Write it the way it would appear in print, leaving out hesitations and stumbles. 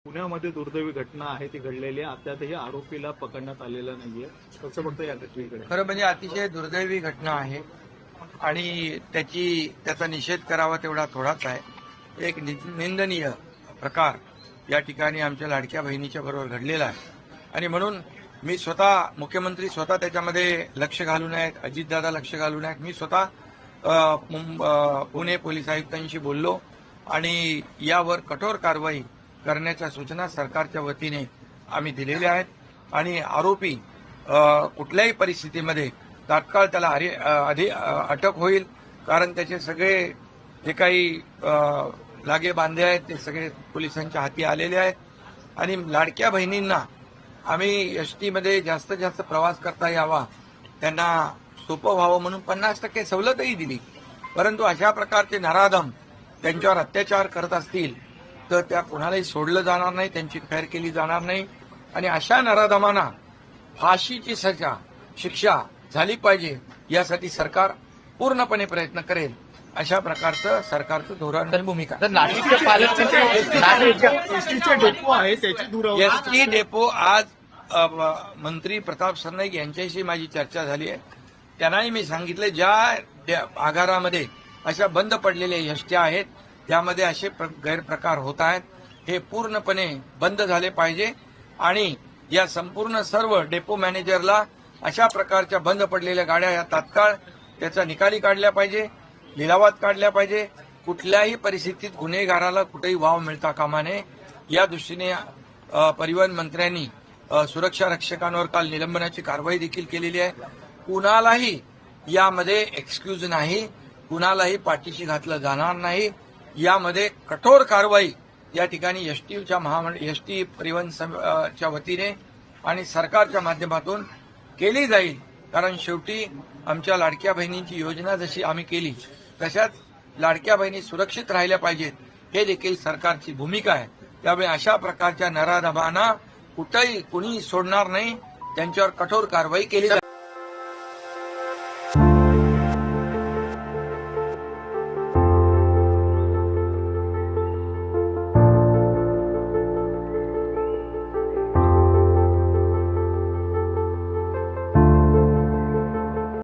पुण्यामध्ये दुर्दैवी घटना आहे ती घडलेली आहे. अद्यापही आरोपीला पकडण्यात आलेलं नाहीये. कसं बघतं या घटनेकडे? खरं म्हणजे अतिशय दुर्दैवी घटना आहे आणि त्याचा निषेध करावा तेवढा थोडाच आहे. एक निंदनीय प्रकार या ठिकाणी आमच्या लाडक्या बहिणीच्या बरोबर घडलेला आहे आणि म्हणून मी स्वतः मुख्यमंत्री स्वतः त्याच्यामध्ये लक्ष घालून आहेत, अजितदादा लक्ष घालून आहेत. मी स्वतः पुणे पोलीस आयुक्तांशी बोललो आणि यावर कठोर कारवाई करण्याच्या सूचना सरकारच्या वतीने आम्ही दिलेल्या आहेत आणि आरोपी कुठल्याही परिस्थितीमध्ये तात्काळ त्याला अटक होईल, कारण त्याचे सगळे जे काही लागे बांधे आहेत ते सगळे पोलिसांच्या हाती आलेले आहेत. आणि लाडक्या बहिणींना आम्ही एसटीमध्ये जास्तीत जास्त प्रवास करता यावा, त्यांना सोपं व्हावं म्हणून 50% सवलतही दिली. परंतु अशा प्रकारचे नराधम त्यांच्यावर अत्याचार करत असतील तर त्या कुणालाही सोडलं जाणार नाही, त्यांची खैर केली जाणार नाही आणि अशा नराधमांना फाशीची शिक्षा झाली पाहिजे यासाठी सरकार पूर्णपणे प्रयत्न करेल. अशा प्रकारचं सरकारचं धोरण आणि भूमिका. एसटीचे डेपो आहे त्याची दुरावा. एसटी डेपो आज मंत्री प्रताप सरनाईक यांच्याशी माझी चर्चा झाली आहे. त्यांनाही मी सांगितलं ज्या आगारामध्ये अशा बंद पडलेल्या एसट्या आहेत त्यामध्ये असे गैरप्रकार होत आहेत, हे पूर्णपणे बंद झाले पाहिजे आणि या संपूर्ण सर्व डेपो मॅनेजरला अशा प्रकारच्या बंद पडलेल्या गाड्या या तात्काळ त्याचा निकाली काढल्या पाहिजे, लिलावात काढल्या पाहिजे. कुठल्याही परिस्थितीत गुन्हेगाराला कुठेही वाव मिळता कामा नये या दृष्टीने परिवहन मंत्र्यांनी सुरक्षा रक्षकांवर काल निलंबनाची कारवाई देखील केलेली आहे. कुणालाही यामध्ये एक्सक्यूज नाही, कुणालाही पाठीशी घातलं जाणार नाही. यामध्ये कठोर कारवाई या ठिकाणी एसटी परिवहन च्या वतीने आणि सरकारच्या माध्यमातून केली जाईल. कारण शेवटी आमच्या लाडक्या बहिणींची योजना जशी आम्ही केली तशाच लाडक्या बहिणी सुरक्षित राहिल्या पाहिजेत, हे देखील सरकारची भूमिका आहे. त्यामुळे अशा प्रकारच्या नराधमांना कुठेही कुणी सोडणार नाही, त्यांच्यावर कठोर कारवाई केली जाईल.